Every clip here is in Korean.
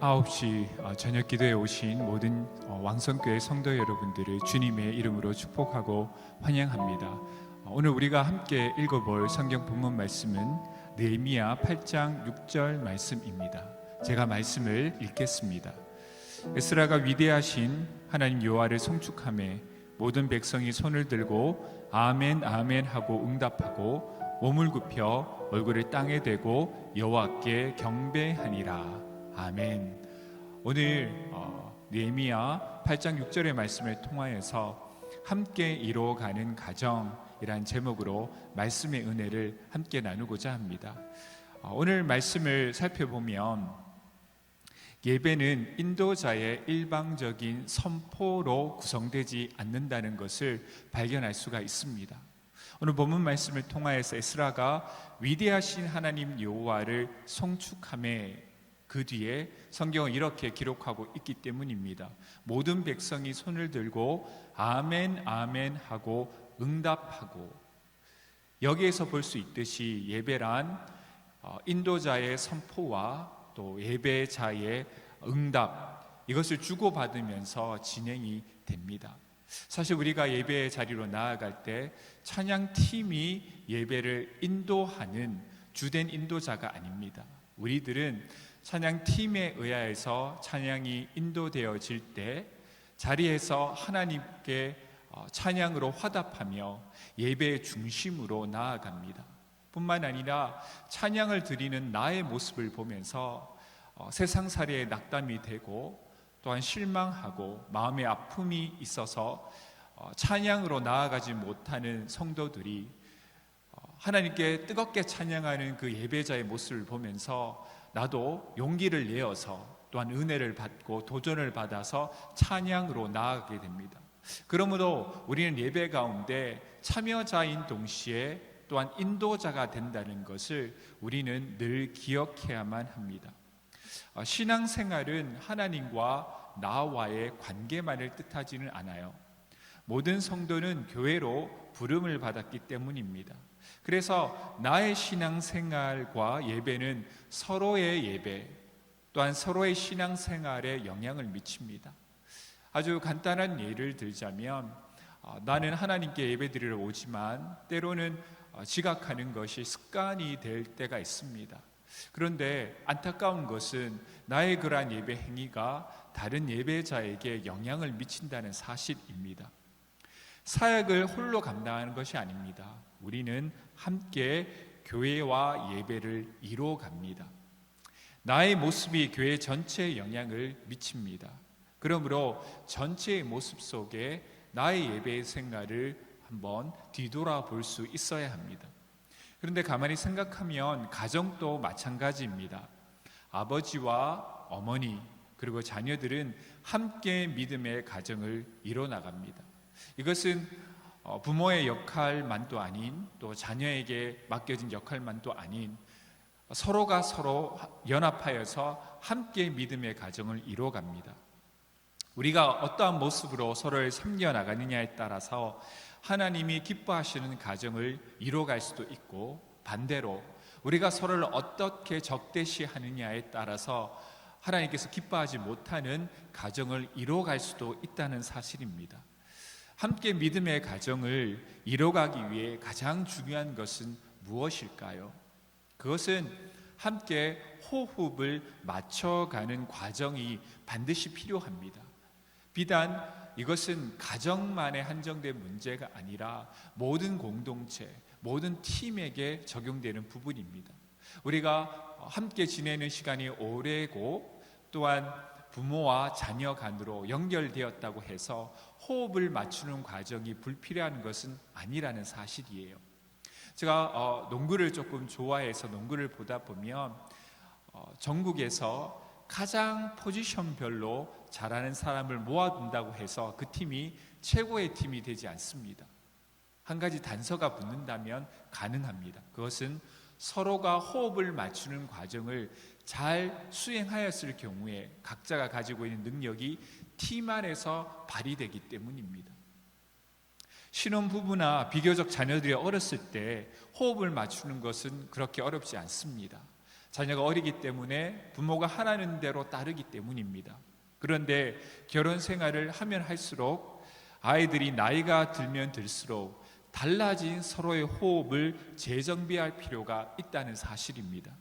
9시 저녁 기도에 오신 모든 왕성교회 성도 여러분들을 주님의 이름으로 축복하고 환영합니다. 오늘 우리가 함께 읽어볼 성경 본문 말씀은 느헤미야 8장 6절 말씀입니다. 제가 말씀을 읽겠습니다. 에스라가 위대하신 하나님 여호와를 송축하며 모든 백성이 손을 들고 아멘 아멘 하고 응답하고 몸을 굽혀 얼굴을 땅에 대고 여호와께 경배하니라. 아멘. 오늘 느헤미야 8장 6절의 말씀을 통하여서 함께 이루어가는 가정이란 제목으로 말씀의 은혜를 함께 나누고자 합니다. 오늘 말씀을 살펴보면 예배는 인도자의 일방적인 선포로 구성되지 않는다는 것을 발견할 수가 있습니다. 오늘 본문 말씀을 통하여서 에스라가 위대하신 하나님 여호와를 송축하며 그 뒤에 성경은 이렇게 기록하고 있기 때문입니다. 모든 백성이 손을 들고 아멘 아멘 하고 응답하고, 여기에서 볼 수 있듯이 예배란 인도자의 선포와 또 예배자의 응답, 이것을 주고받으면서 진행이 됩니다. 사실 우리가 예배의 자리로 나아갈 때 찬양팀이 예배를 인도하는 주된 인도자가 아닙니다. 우리들은 찬양팀에 의하여서 찬양이 인도되어질 때 자리에서 하나님께 찬양으로 화답하며 예배의 중심으로 나아갑니다. 뿐만 아니라 찬양을 드리는 나의 모습을 보면서 세상살이에 낙담이 되고 또한 실망하고 마음의 아픔이 있어서 찬양으로 나아가지 못하는 성도들이 하나님께 뜨겁게 찬양하는 그 예배자의 모습을 보면서 나도 용기를 내어서 또한 은혜를 받고 도전을 받아서 찬양으로 나아가게 됩니다. 그러므로 우리는 예배 가운데 참여자인 동시에 또한 인도자가 된다는 것을 우리는 늘 기억해야만 합니다. 신앙생활은 하나님과 나와의 관계만을 뜻하지는 않아요. 모든 성도는 교회로 부름을 받았기 때문입니다. 그래서 나의 신앙생활과 예배는 서로의 예배 또한 서로의 신앙생활에 영향을 미칩니다. 아주 간단한 예를 들자면 나는 하나님께 예배드리러 오지만 때로는 지각하는 것이 습관이 될 때가 있습니다. 그런데 안타까운 것은 나의 그러한 예배 행위가 다른 예배자에게 영향을 미친다는 사실입니다. 사역을 홀로 감당하는 것이 아닙니다. 우리는 함께 교회와 예배를 이루어갑니다. 나의 모습이 교회 전체에 영향을 미칩니다. 그러므로 전체의 모습 속에 나의 예배의 생활을 한번 뒤돌아볼 수 있어야 합니다. 그런데 가만히 생각하면 가정도 마찬가지입니다. 아버지와 어머니 그리고 자녀들은 함께 믿음의 가정을 이뤄나갑니다. 이것은 부모의 역할만도 아닌 또 자녀에게 맡겨진 역할만도 아닌 서로가 서로 연합하여서 함께 믿음의 가정을 이루어갑니다. 우리가 어떠한 모습으로 서로를 섬겨나가느냐에 따라서 하나님이 기뻐하시는 가정을 이루어갈 수도 있고, 반대로 우리가 서로를 어떻게 적대시하느냐에 따라서 하나님께서 기뻐하지 못하는 가정을 이루어갈 수도 있다는 사실입니다. 함께 믿음의 가정을 이뤄가기 위해 가장 중요한 것은 무엇일까요? 그것은 함께 호흡을 맞춰가는 과정이 반드시 필요합니다. 비단 이것은 가정만에 한정된 문제가 아니라 모든 공동체, 모든 팀에게 적용되는 부분입니다. 우리가 함께 지내는 시간이 오래고 또한 부모와 자녀 간으로 연결되었다고 해서 호흡을 맞추는 과정이 불필요한 것은 아니라는 사실이에요. 제가 농구를 조금 좋아해서 농구를 보다 보면 전국에서 가장 포지션별로 잘하는 사람을 모아둔다고 해서 그 팀이 최고의 팀이 되지 않습니다. 한 가지 단서가 붙는다면 가능합니다. 그것은 서로가 호흡을 맞추는 과정을 잘 수행하였을 경우에 각자가 가지고 있는 능력이 팀 안에서 발휘되기 때문입니다. 신혼부부나 비교적 자녀들이 어렸을 때 호흡을 맞추는 것은 그렇게 어렵지 않습니다. 자녀가 어리기 때문에 부모가 하라는 대로 따르기 때문입니다. 그런데 결혼 생활을 하면 할수록 아이들이 나이가 들면 들수록 달라진 서로의 호흡을 재정비할 필요가 있다는 사실입니다.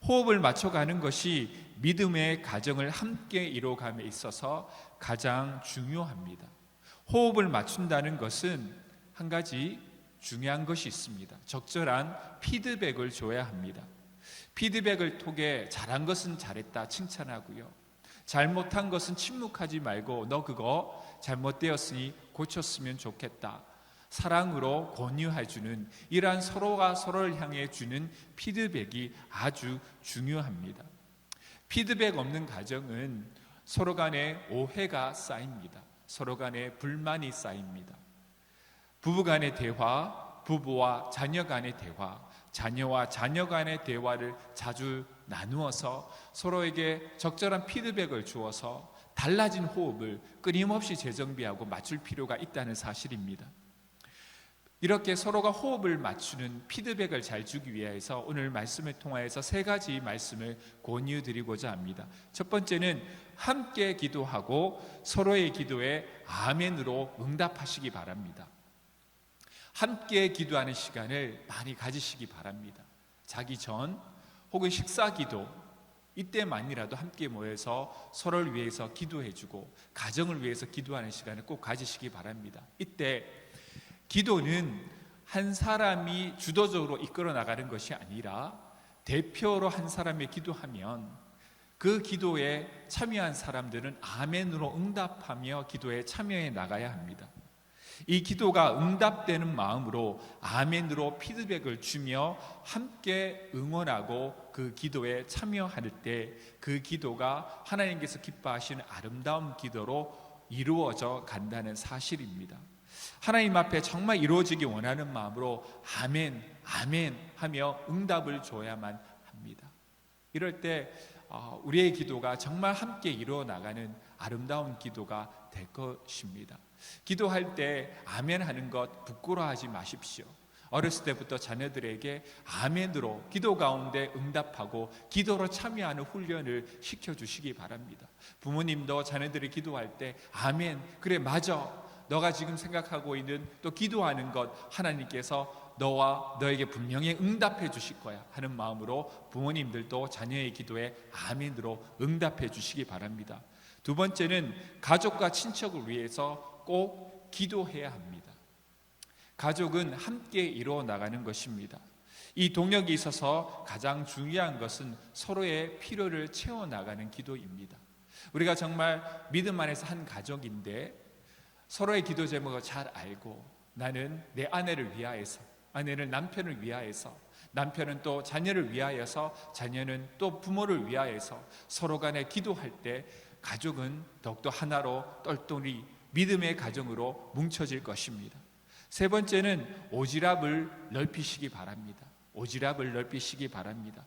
호흡을 맞춰가는 것이 믿음의 가정을 함께 이루어감에 있어서 가장 중요합니다. 호흡을 맞춘다는 것은 한 가지 중요한 것이 있습니다. 적절한 피드백을 줘야 합니다. 피드백을 통해 잘한 것은 잘했다 칭찬하고요, 잘못한 것은 침묵하지 말고 너 그거 잘못되었으니 고쳤으면 좋겠다, 사랑으로 권유해주는 이러한 서로가 서로를 향해 주는 피드백이 아주 중요합니다. 피드백 없는 가정은 서로 간에 오해가 쌓입니다. 서로 간에 불만이 쌓입니다. 부부 간의 대화, 부부와 자녀 간의 대화, 자녀와 자녀 간의 대화를 자주 나누어서 서로에게 적절한 피드백을 주어서 달라진 호흡을 끊임없이 재정비하고 맞출 필요가 있다는 사실입니다. 이렇게 서로가 호흡을 맞추는 피드백을 잘 주기 위해서 오늘 말씀을 통하여서 세 가지 말씀을 권유드리고자 합니다. 첫 번째는 함께 기도하고 서로의 기도에 아멘으로 응답하시기 바랍니다. 함께 기도하는 시간을 많이 가지시기 바랍니다. 자기 전 혹은 식사 기도, 이때만이라도 함께 모여서 서로를 위해서 기도해주고 가정을 위해서 기도하는 시간을 꼭 가지시기 바랍니다. 이때 기도는 한 사람이 주도적으로 이끌어 나가는 것이 아니라 대표로 한 사람이 기도하면 그 기도에 참여한 사람들은 아멘으로 응답하며 기도에 참여해 나가야 합니다. 이 기도가 응답되는 마음으로 아멘으로 피드백을 주며 함께 응원하고 그 기도에 참여할 때 그 기도가 하나님께서 기뻐하시는 아름다운 기도로 이루어져 간다는 사실입니다. 하나님 앞에 정말 이루어지기 원하는 마음으로 아멘, 아멘 하며 응답을 줘야만 합니다. 이럴 때 우리의 기도가 정말 함께 이루어 나가는 아름다운 기도가 될 것입니다. 기도할 때 아멘 하는 것 부끄러워하지 마십시오. 어렸을 때부터 자녀들에게 아멘으로 기도 가운데 응답하고 기도로 참여하는 훈련을 시켜주시기 바랍니다. 부모님도 자녀들이 기도할 때 아멘, 그래 맞아, 너가 지금 생각하고 있는 또 기도하는 것 하나님께서 너와 너에게 분명히 응답해 주실 거야 하는 마음으로 부모님들도 자녀의 기도에 아멘으로 응답해 주시기 바랍니다. 두 번째는 가족과 친척을 위해서 꼭 기도해야 합니다. 가족은 함께 이루어 나가는 것입니다. 이 동력이 있어서 가장 중요한 것은 서로의 필요를 채워나가는 기도입니다. 우리가 정말 믿음 안에서 한 가족인데 서로의 기도 제목을 잘 알고 나는 내 아내를 위하여서, 아내는 남편을 위하여서, 남편은 또 자녀를 위하여서, 자녀는 또 부모를 위하여서 서로 간에 기도할 때 가족은 더욱더 하나로 똘똘이 믿음의 가정으로 뭉쳐질 것입니다. 세 번째는 오지랖을 넓히시기 바랍니다. 오지랖을 넓히시기 바랍니다.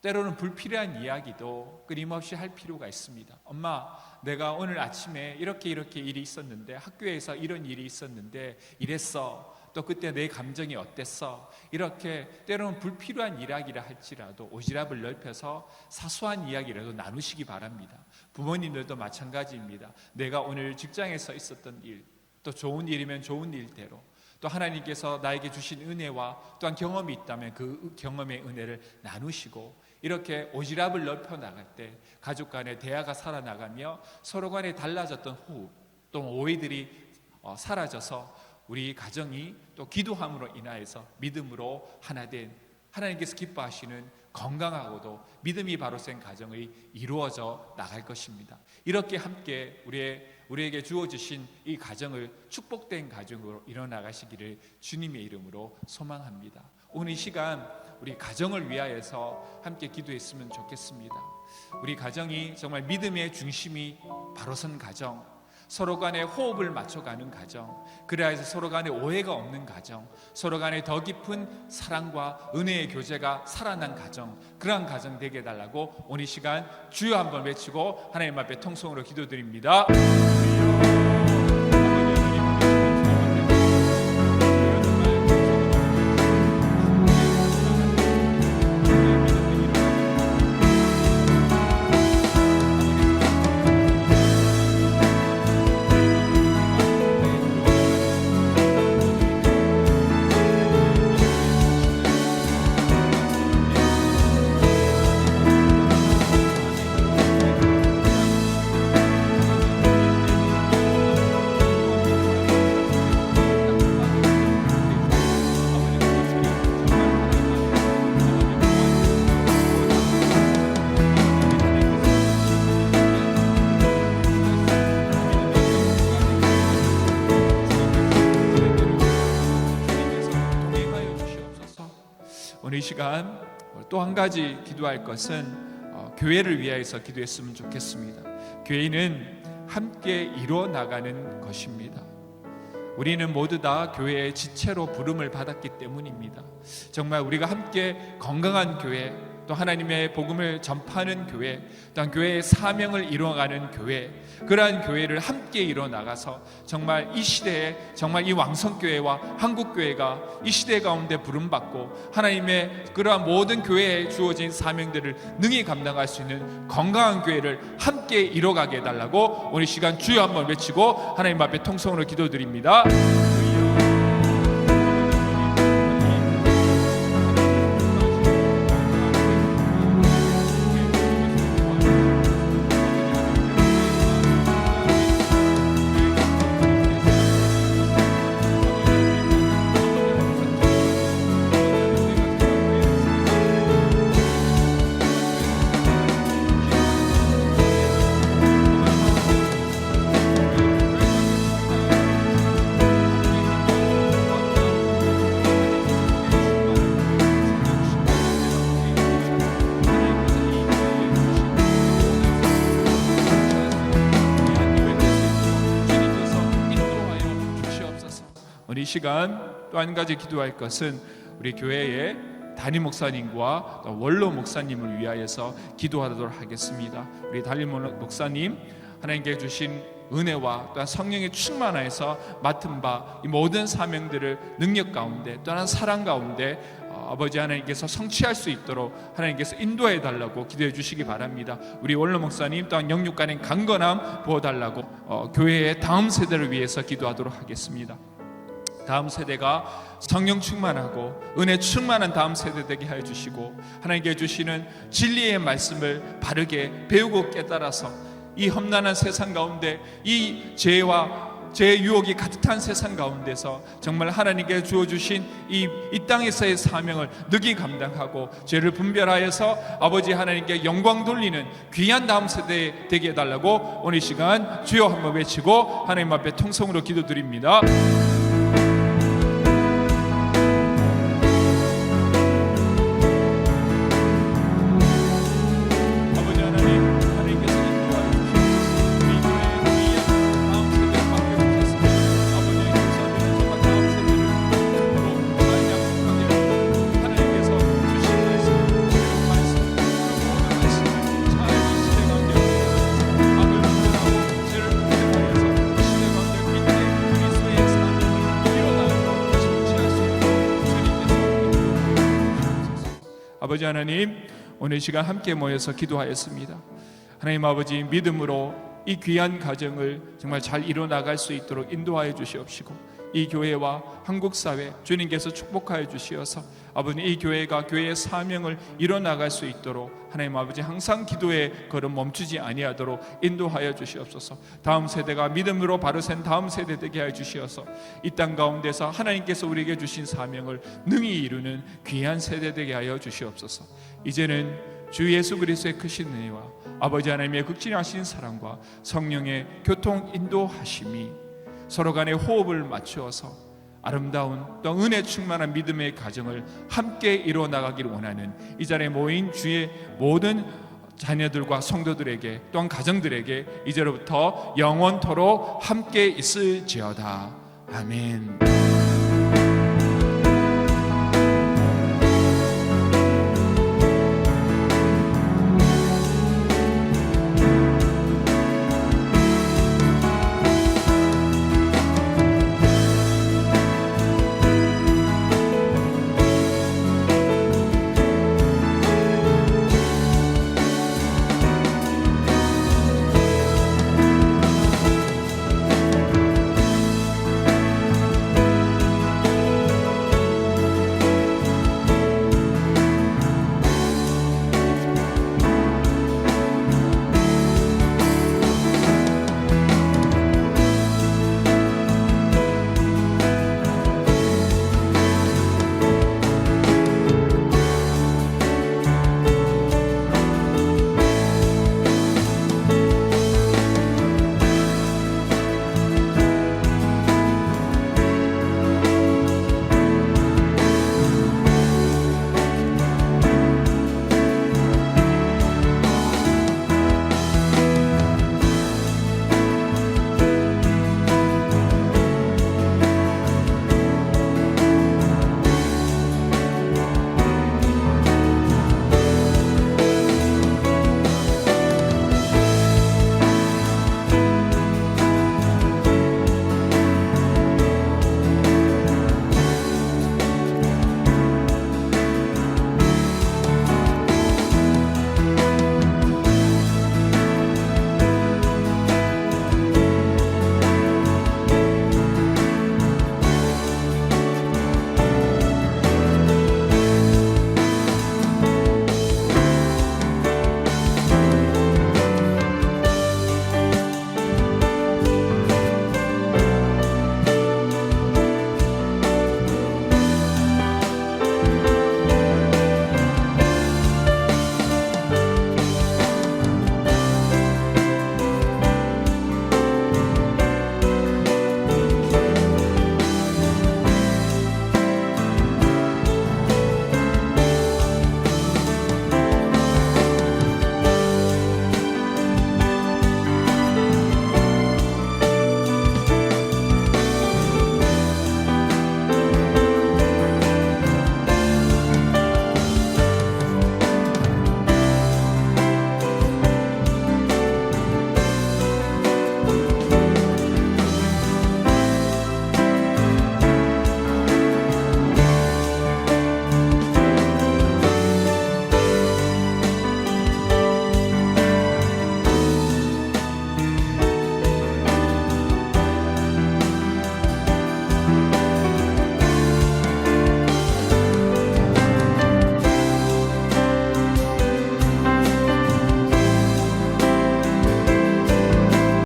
때로는 불필요한 이야기도 끊임없이 할 필요가 있습니다. 엄마, 내가 오늘 아침에 이렇게 일이 있었는데, 학교에서 이런 일이 있었는데 이랬어. 또 그때 내 감정이 어땠어? 이렇게 때로는 불필요한 이야기를 할지라도 오지랖을 넓혀서 사소한 이야기라도 나누시기 바랍니다. 부모님들도 마찬가지입니다. 내가 오늘 직장에서 있었던 일, 또 좋은 일이면 좋은 일대로, 또 하나님께서 나에게 주신 은혜와 또한 경험이 있다면 그 경험의 은혜를 나누시고, 이렇게 오지랖을 넓혀 나갈 때 가족 간의 대화가 살아나가며 서로 간에 달라졌던 호흡, 또 오해들이 사라져서 우리 가정이 또 기도함으로 인하여서 믿음으로 하나 된 하나님께서 기뻐하시는 건강하고도 믿음이 바로 센 가정이 이루어져 나갈 것입니다. 이렇게 함께 우리에게 주어주신 이 가정을 축복된 가정으로 일어나가시기를 주님의 이름으로 소망합니다. 오늘 이 시간 우리 가정을 위하여서 함께 기도했으면 좋겠습니다. 우리 가정이 정말 믿음의 중심이 바로 선 가정, 서로 간에 호흡을 맞춰가는 가정, 그래야해서 서로 간에 오해가 없는 가정, 서로 간에 더 깊은 사랑과 은혜의 교제가 살아난 가정, 그러한 가정 되게 해달라고 오늘 이 시간 주여 한번 외치고 하나님 앞에 통성으로 기도드립니다. 오늘 이 시간 또 한 가지 기도할 것은 교회를 위하여서 기도했으면 좋겠습니다. 교회는 함께 이루어 나가는 것입니다. 우리는 모두 다 교회의 지체로 부름을 받았기 때문입니다. 정말 우리가 함께 건강한 교회, 또 하나님의 복음을 전파하는 교회, 또한 교회의 사명을 이루어가는 교회, 그러한 교회를 함께 이루어 나가서 정말 이 시대에 정말 이 왕성교회와 한국교회가 이 시대 가운데 부름받고 하나님의 그러한 모든 교회에 주어진 사명들을 능히 감당할 수 있는 건강한 교회를 함께 이뤄가게 해달라고 오늘 시간 주여 한번 외치고 하나님 앞에 통성으로 기도드립니다. 이 시간 또 한 가지 기도할 것은 우리 교회의 담임 목사님과 원로 목사님을 위하여서 기도하도록 하겠습니다. 우리 담임 목사님, 하나님께 주신 은혜와 또한 성령의 충만하여서 맡은 바 이 모든 사명들을 능력 가운데 또한 사랑 가운데 아버지 하나님께서 성취할 수 있도록 하나님께서 인도해 달라고 기도해 주시기 바랍니다. 우리 원로 목사님 또한 영육간의 강건함 부어달라고 교회의 다음 세대를 위해서 기도하도록 하겠습니다. 다음 세대가 성령 충만하고 은혜 충만한 다음 세대 되게 하여 주시고 하나님께 주시는 진리의 말씀을 바르게 배우고 깨달아서 이 험난한 세상 가운데 이 죄와 죄의 유혹이 가득한 세상 가운데서 정말 하나님께 주어주신 이 땅에서의 사명을 능히 감당하고 죄를 분별하여서 아버지 하나님께 영광 돌리는 귀한 다음 세대 되게 해달라고 오늘 이 시간 주여 한번 외치고 하나님 앞에 통성으로 기도드립니다. 아버지 하나님, 오늘 시간 함께 모여서 기도하였습니다. 하나님 아버지, 믿음으로 이 귀한 가정을 정말 잘 이뤄나갈 수 있도록 인도하여 주시옵시고 이 교회와 한국사회 주님께서 축복하여 주시어서 아버지 이 교회가 교회의 사명을 이뤄나갈 수 있도록 하나님 아버지 항상 기도의 걸음 멈추지 아니하도록 인도하여 주시옵소서. 다음 세대가 믿음으로 바로 센 다음 세대 되게 하여 주시어서 이 땅 가운데서 하나님께서 우리에게 주신 사명을 능히 이루는 귀한 세대 되게 하여 주시옵소서. 이제는 주 예수 그리스도의 크신 은혜와 아버지 하나님의 극진하신 사랑과 성령의 교통 인도하심이 서로 간의 호흡을 맞추어서 아름다운 또 은혜 충만한 믿음의 가정을 함께 이루어 나가기를 원하는 이 자리에 모인 주의 모든 자녀들과 성도들에게 또한 가정들에게 이제로부터 영원토록 함께 있을지어다. 아멘.